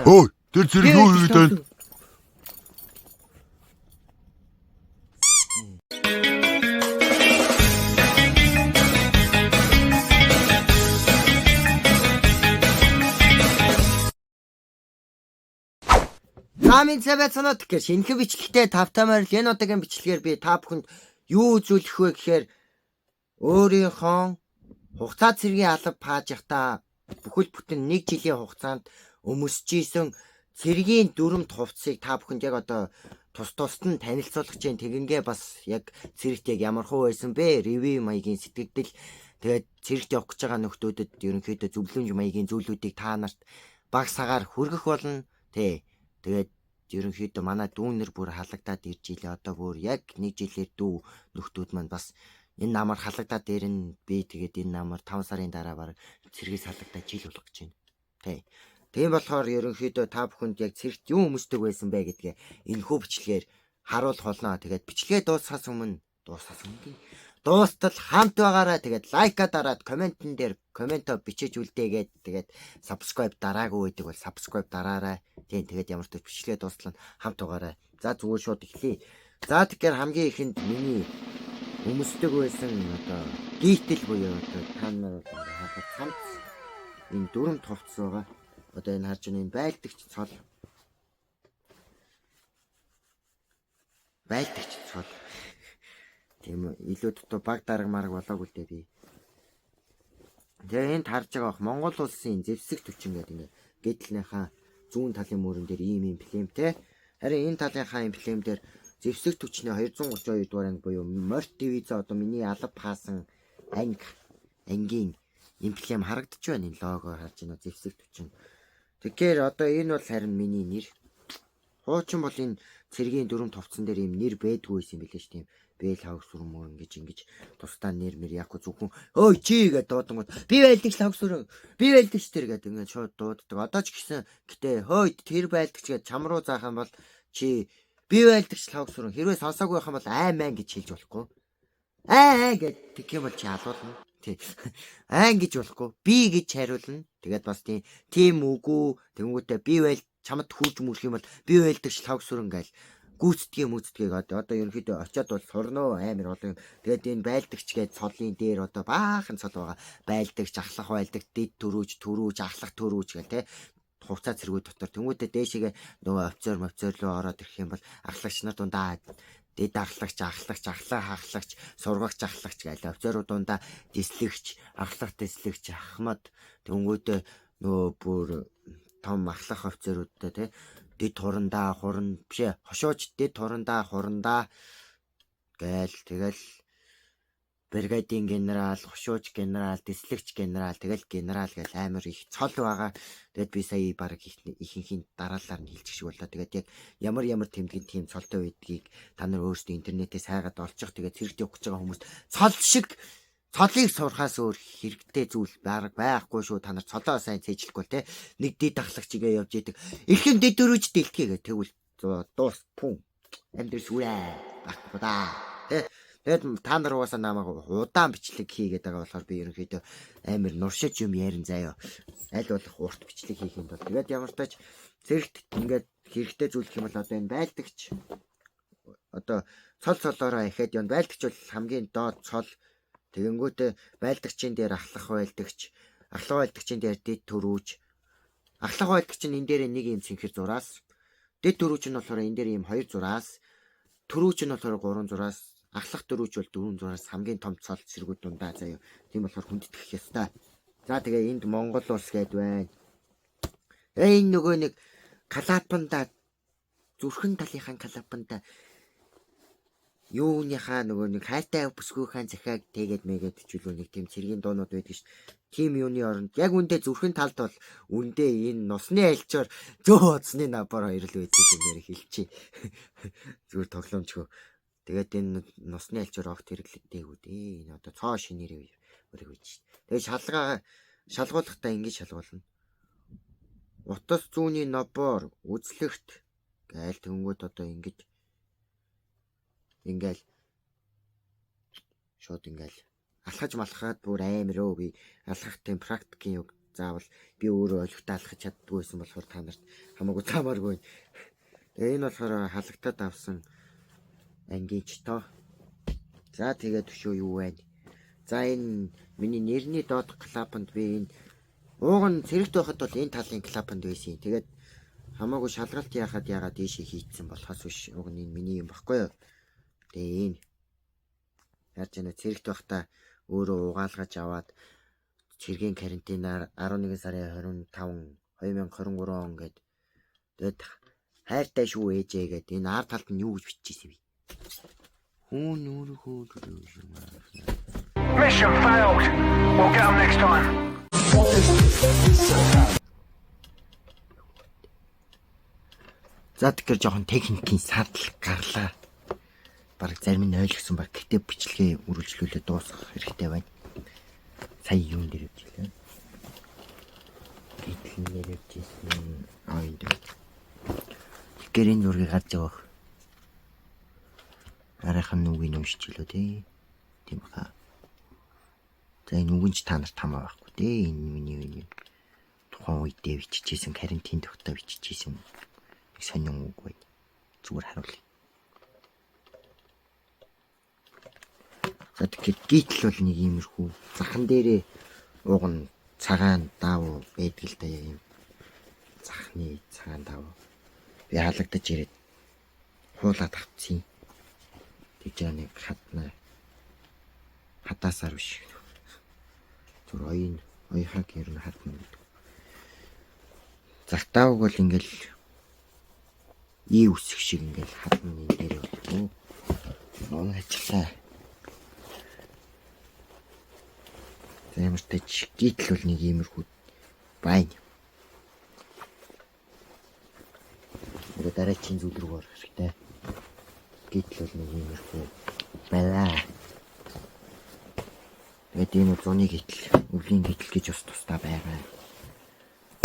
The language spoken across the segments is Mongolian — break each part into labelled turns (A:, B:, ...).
A: Ой, тэр зэрэг юу хийгээд байна?
B: Намын цавцанууд гэх шинэхэн бичлэгтэй тавтамаар л энэ удаагийн бичлэгээр би та бүхэнд юу үзүүлэх вэ гэхээр өөрийнхөө хугацаа цэргийн алба хааж явахдаа бүхэл бүтэн 1 жилийн хугацаанд өмсөжсэн цэргийн дүрмт хувцсыг та бүхэнд яг одоо тус нь танилцуулах чинь тэгингээ бас яг цэрэгт яг ямар хуу байсан бэ? Ревю маягийн сэтгэгдэл тэгээд цэрэгт явах гэж байгаа нөхдүүдэд ерөнхийдөө зөвлөмж маягийн зүйлүүдийг та нарт баг сагаар хүргэх болно. Тэгээд ерөнхийдөө манай дүүнер бүр халагдаад ирж илээ. Одоо бүр яг 1 жилээр дүү нөхдүүд маань бас энэ намар халагдаад ирнэ. Би тэгээд энэ намар 5 сарын дараа баг цэргээс халагдаад жил болох гэж байна. Тийм болохоор ерөнхийдөө та бүхэнд яг цэрэгт юу өмсдөг байсан бэ гэдгээ энэхүү бичлэгээр харуулах болно. Тэгээд бичлэгээ дуусахаас өмнө дуустал хамт байгаарай. Тэгээд лайка дараад комментэн дээр комменто бичиж үлдээгээд тэгээд subscribe дараагүй байдаг бол subscribe дараарай. Тэгээд ямар ч бичлэгээ дуустал хамт байгаарай. За зүгээр шууд эхлэе. За тэгэхээр хамгийн ихэнд миний өмсдөг байсан одоо гítэл буюу одоо та нар харах цамц энэ дүрм товц байгаа. Одоо энэ харж байгаа энэ байлдагч цол. Тийм үү, илүү дутуу баг дарга марга болоогүй л дээ би. Тэгээ энд харж байгаа Монгол улсын зэвсэг түвчин гэдэг ингээд гэтлийнхаа зүүн талын мөрөн дээр ийм эмблем те. Харин энэ талынхаа эмблем дээр зэвсэг түвчний 232 дугаар анги буюу Морт дивиза одоо миний алба хаасан ангийн эмблем харагдаж байна. Энэ лого харж байна зэвсэг түвчин. Тэгэхээр одоо энэ бол харин миний нэр. Хуучин бол энэ цэргийн дүрм товцсон дээр юм нэр байдгүй байсан юм билээ ш тийм. Бэл хавс сүрмөө ингэж тусдаа нэр мэр яг зөвхөн ой чи гэдэг дуудангууд би байлдагч хавс сүрэн би байлдагч тэр гэдэг ингээд шууд дууддаг. Одоо ч гэсэн гэтээ хойд тэр байлдагч гэж чам руу заах юм бол чи би байлдагч хавс сүрэн хэрвээ сонсоогүй байх юм бол аймаа гэж хэлж болохгүй. Гэд тэг юм бол чи алуулна. Тий. Гэж болохгүй. Би гэж хариулна. Тэгээд бас тийм үгүй тэнгуүтэ би байл чамд хурж мөрөх юм бол би байлдагч хавс сүрэн гээл гүйцэтгэг одоо ерөнхийдөө очиод бол сурноо амар олон. Тэгээд энэ байлдагч гээд цолын дээр одоо баахан цол байгаа. Байлдагч, ахлах байлдагч, дэд төрүүж, ахлах төрүүж гэл те. Хувцас цэргүүд дотор тэмүүтэ дээшээгээ нөгөө офицер руу ороод ирэх юм бол ахлагч нар дундаа дэд ахлагч, ахлагч, сургагч ахлагч гээл офицерууд дундаа дислэгч, ахлах дислэгч, ахмад тэнгүүтээ нөгөө бүр том ахлах офицеруудтай те. Дэд хурандаа хошууч дэд хурандаа гээл тэгэл бригадийн генерал, хошууч генерал, дислэгч генерал, тэгэл генерал гээл амар их цол байгаа. Тэгэд би сая баг ихэнхийн дараалалаар нь хэлчих шиг боллоо. Тэгээд яг ямар тэмдгийн тийм цолтой байдгийг та нар өөрсдөө интернетээс хайгаад олчих. Тэгээд цэрэгт явах гэж байгаа хүмүүс цолыг сурахаас өөр хэрэгтэй зүйл байхгүй шүү. Та нар цолоо сайн цээжлэхгүй те. Нэг дэд ахлагчигээ явж идэг. Эрхэм дэд өрөөж дэлтгээгээ тэгвэл дуус пүн. Амьдрс үрээ байхгүй да. Тэгээд та нар угаасаа намайг удаан бичлэг хийгээд байгаа болохоор би ерөнхийдөө амар нуршиж юм ярин заяа. Аль болох урт бичлэг хийх юм бол тэгээд ямар ч тач цэрэгт ингээд хэрэгтэй зүйлх юм бол одоо энэ байлдагч одоо цолоороо ихэд юм байлдагч бол хамгийн доод цол. Тэгэнгүүтээ байлдагчийн дээр ахлах байлдагчийн дээр дэд төрүүж. Ахлах байлдагчийн энэ дээр нэг юм цэнхэр зураас. Дэд төрүүж нь болохоор энэ дээр юм 2 зураас. Төрүүж нь болохоор 3 зураас. Ахлах төрүүж бол 4 зураас хамгийн том цол цэргүүд дундаа заяа. Тийм болохоор хүндэтгэх ёстой. За тэгээ энд Монгол улс гээд байна. Энэ нөгөө нэг калапанда зүрхэн талынхаа калапанда юуныхаа нөгөө нэг хайртай бүсгүйхэн захиаг тэгээд мэгээд чөлөө нэг тийм цэргийн дуунууд байдаг шүү. Тим юуны оронд яг үндэ зүрхэн талд бол үндэ энэ нусны альчаар зөө удсны набар хоёр л байдаг юм ярих хэлчихье. Зүгээр тоглоомчгүй. Тэгээд энэ нусны альчаар огт хэрэглэдэггүй дээ. Энэ одоо цоо шинээрээ өрөг үйж шүү. Тэгээд шалгуулахдаа ингэж шалгуулна. Утас зүүнний набор үзлэгт гээл тэнгүүд одоо ингээл шууд ингээл алхаж малхаад бүр амар өө би алхах тийм практикийн заавал би өөрөө олигтаалах чаддгүй байсан болохоор та нарт хамаагүй таамааргүй. Тэгээ энэ болохоор халагтаад авсан ангийн тоо. За тэгээд төшөө юу вэ? За энэ миний нэрний доод клапанд би энэ ууг нь цэрэгт байхад бол энэ талын клапанд байсан. Тэгээд хамаагүй шалгалт яхад ягаад дээшээ хийцсэн болохоос биш. Уг нь энэ миний юм баггүй юу? Тэгээ энэ яаж яана цэрэгт байхдаа өөрөө угаалгаж аваад цэргийн карантинаар 11 сарын 25 2023 он гээд тэгээд хайртай шүү ээжээ гээд энэ ар талд нь юу гэж биччихсэн бэ? Хүн өөрөө
C: Mission failed. We'll get them next time.
B: За тэгэхээр жоохон техникийн садлал гарлаа. Бараг зарим нь ойлгосон баг. Гэтэ бичлэгээ үргэлжлүүлээд дуусгах хэрэгтэй байна. Сая юун дээр явчихлаа. Гэтэл нэр явчихсан. Энэ дээр. Тэгэхээр энэ зургийг гарч байгаа. Арайхан нүгийг уншиж илүү те. Тийм баха. За энэ үгэнч та нарт хамаа байхгүй те. Энэ миний тухайн үедээ бичижсэн карантин тогтоо бичижсэн сонин үг бай. Зүгээр харуулъя. За тэгэхээр гítл бол нэг иймэрхүү захан дээрээ ууг нь цагаан даав байдаг л да юм. Захны цагаан даав. Би халагдаж ирээд хуулаад авцیں۔ Тэгж нэг хатна хатаасаар биш. Зүр оёхаг ер нь хатна гэдэг. Захтааг бол ингээл үсэх шиг ингээл хатна энэ дээр болов. Нон ажиллаа. Ямартай гítл бол нэг иймэрхүү байна. Тэгээд дараагийн зүйл рүү орох хэрэгтэй. Гítл бол нэг иймэрхүү байна. Тэгээд энэ зуны гítл, өвлийн гítл гэж бас тусдаа байгаа.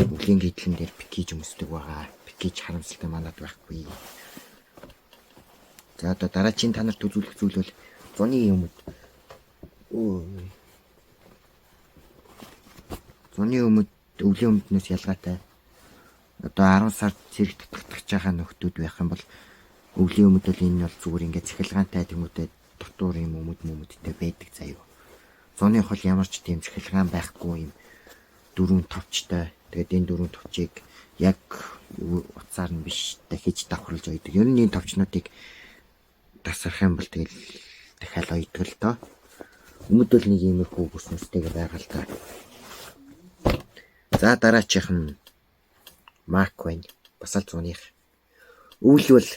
B: Өвлийн гíтлэн дээр пикэж өмсдөг байгаа. Пикэж харамсалтай манад байхгүй. За одоо дараагийн та нарт үзүүлэх зүйл бол зуны юмуд. Зуны өмд өвлийн өмднөөс ялгаатай. Одоо 10 сард цэрэг татгах байгаа нөхдүүд байх юм бол өвлийн өмд бол энэ бол зүгээр ингээд цахилгаантай тэмүүтэй дотор юм өмдтэй байдаг заяа. Зуны хол ямар ч тийм цахилгаан байхгүй юм 4 товчтой. Тэгээд энэ 4 товчийг яг утсаар нь биш дахиж давхарлаж ойдог. Ер нь энэ товчнуудыг тасрах юм бол тэгэл дахиад ойдог л доо. Өмд бол нэг иймэрхүү бүснэстэйг байгаа л та. За дараачих нь Мак байна. Бас л зуных. Өвлвөл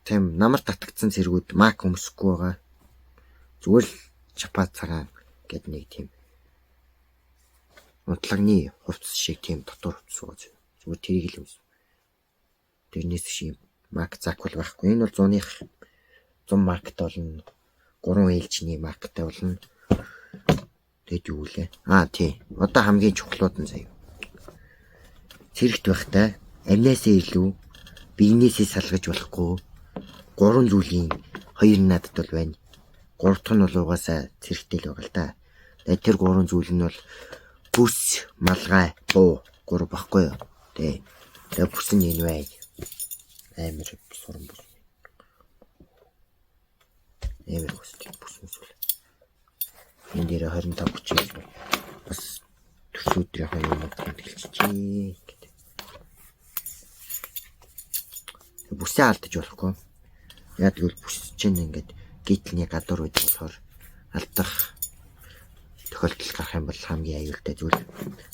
B: тийм намар татагдсан цэргүүд Мак өмсөхгүй байгаа. Зүгээр л чапаа цагаан гэд нэг тийм утлагны хувцас шиг тийм дотор хувцас байгаа. Зүгээр тэрийг л өмс. Тэрнээс шиг Мак заквал байхгүй. Энэ бол зуных 100 Макт болно. 3 ээлжний Мактай болно. Тэгэд юу лээ? Тий. Одоо хамгийн чухлууд нь заяа. Цэрэгт байхдаа амнасаа илүү биенээсээ салгаж болохгүй 3 зүйлийн 2 надад бол байна. 3 дахь нь бол угаасаа цэрэгтэй л байгаа л да. Тэгээд тэр 3 зүйл нь бол бүс, малгай, буу 3 баггүй юу? Тий. Тэгээд бүс нь энэ бай. Амар суран бүс. Амар бүс зүйл. Энэ дээр 25 30 бас төсөөдрийнхөө юм хэлчихье гэдэг. Бүсээ алдаж болохгүй. Яг тэгвэл бүс чинь ингээд гитлний гадуур үйд болохоор алдах тохиолдол гарах юм бол хамгийн аюултай зүйл.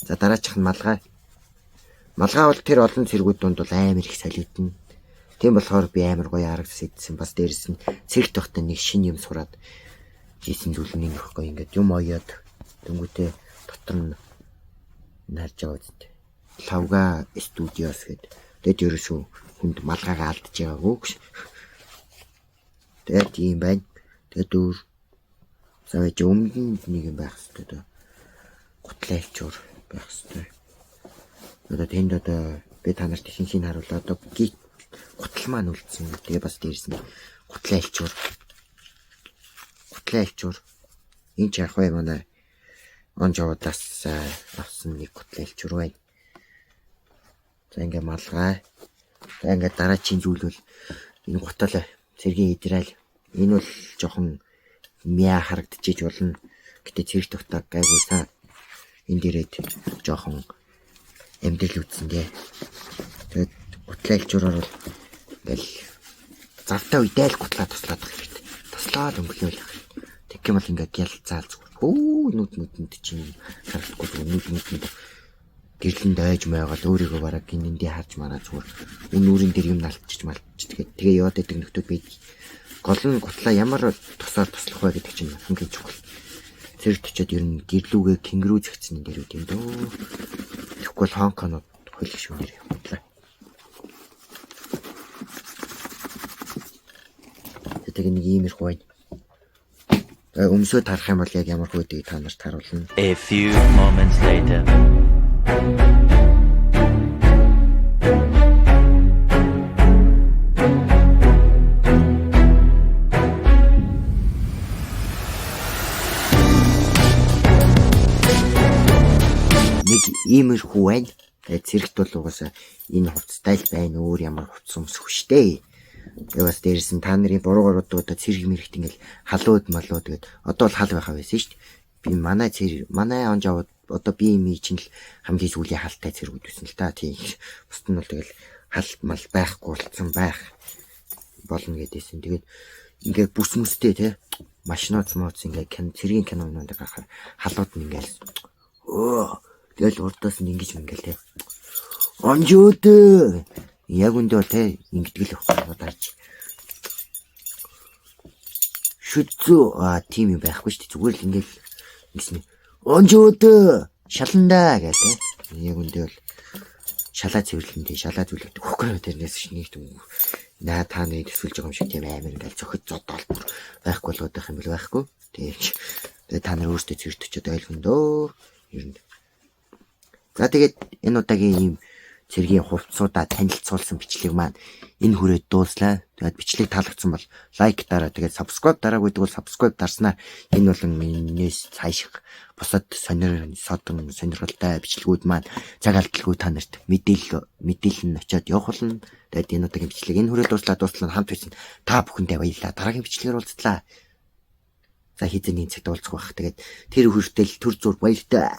B: За дараачих нь малгай. Малгай бол тэр олон цэргүүд донд бол амар их солиотно. Тийм болохоор би амар гоё арга сэдсэн. Бас дээрэс нь цэрэгт байхдаа нэг шин юм сураад хийсэн зүйл нэг ихгүй ингээд юм оёод дөнгөтэй дотор нь нарж байгаа үстэй. Лавга студиос гэдэг. Тэгээд ерөөсөө хүнд малгайгаа алдаж байгаагүй гэж. Тэгээд тийм байна. Тэгээд өөр завж өмнөд нэг юм байх хэрэгтэй дөө. Гутлайлчуур байх хэрэгтэй. Одоо тэнд одоо би та нарт ихэнхийг харуулаа. Одоо гутал маань үлдсэн. Тэгээ бас дээрс нь гутлайлчуур. Энэ ч яг хөө манай онжоодаас авсан нэг гутлайлчур байна. За ингээ малгай. За ингээ дараачийн зүйл бол энэ гутал цэргийн идраал. Энэ бол жоохон мяа харагдчихэж болно. Гэтэ цэрэг тогтоог гайгүй сайн. Энд дээрээ жоохон эмдэл үтсэн дээ. Тэгээд гутлайлчураар бол ингээл завтай үедээ л гутлаа туслаад байх хэрэгтэй. Туслаад өнгөлөөл. Тэгэх юм бол ингээд ялцаал зүгээр. Хөө нүд чинь харагдахгүй нүд гэрлэн дайж маягаал өөрийгөө бараг гинэндээ харж мараа зүгээр. Нүрийн дээр юм налтчих тэгээ яваад байдаг нөхдүүд бий. Гол нь гутлаа ямар тусаар туслах вэ гэдэг чинь хамгийн чухал. Цэрэг төчөд ер нь гэрлүүгээ кенгуру зэгцэн дээр үт юм дөө. Тэгэхгүй бол хонконод хөлөг шүүнээр явуулаа. Тэгээ нэг иймэрхүү байна. Өмсөө тарах юм бол яг ямар хөөдгийг та нарт харуулна.
D: A few moments later.
B: Нэг иймэрхүү байна. Цэрэгт бол угаасаа энэ хувцастай л байна. Өөр ямар хувцас өмсөх штэ. Бас дээрсэн та нарын буруугаруудаа цэрэг мэрэгт ингээл халууд малуу тэгээд одоо бол хал байхаа байсан шүү дээ. Би манай онжоо одоо би юм чинь л хамгийн сүүлийн халтай цэргүүд байсан л та тийм. Бусд нь бол тэгэл хал мал байхгүй болцсон байх болно гэдээсэн. Тэгээд ингээд бүс мүстэй те машинууд смооц ингээд цэргийн кинонууд гарахаар халууд нь ингээл тэгэл урдаас нь ингэж ингээл те онжоод яг үндэ бол те ингэдэг л байхгүй даарч. Шүдзүү тийм юм байхгүй шүү дээ. Зүгээр л ингээл ингэсэн. Онжоод шаландаа гэдэг. Яг үндэ бол шалаа цэвэрлэндээ шалаа зүлэгдэх хөхгүй тэрнээс шинийгт наа та нэр төсөлж байгаа юм шиг тийм амар ингээл зөхөж зодоол бүр байхгүй болгоод байх юм бэл байхгүй. Тэгээ та нар өөрсдөө цэвэрт очиод ойлгондөө. Ер нь. За тэгээд энэ удаагийн ийм цэргийн хувцсуудаа танилцуулсан бичлэг маань энэ хүрээд дууслаа. Тэгээд бичлэг таалагдсан бол лайк дараа. Тэгээд subscribe дараагүй бол subscribe дарснаар энэ болон минийс цааших бусад сонирхолтой бичлэгүүд маань цаг алдалгүй та нарт мэдээлэл нь очиод явах болно. Тэгээд энэ удаагийн бичлэг энэ хүрээд дууслаа хамт байсан та бүхэндээ баярлалаа. Дараагийн бичлэгээр уулзлаа. За хизээний цагт уулзах байх. Тэгээд тэр хүртэл төр зур баяртай.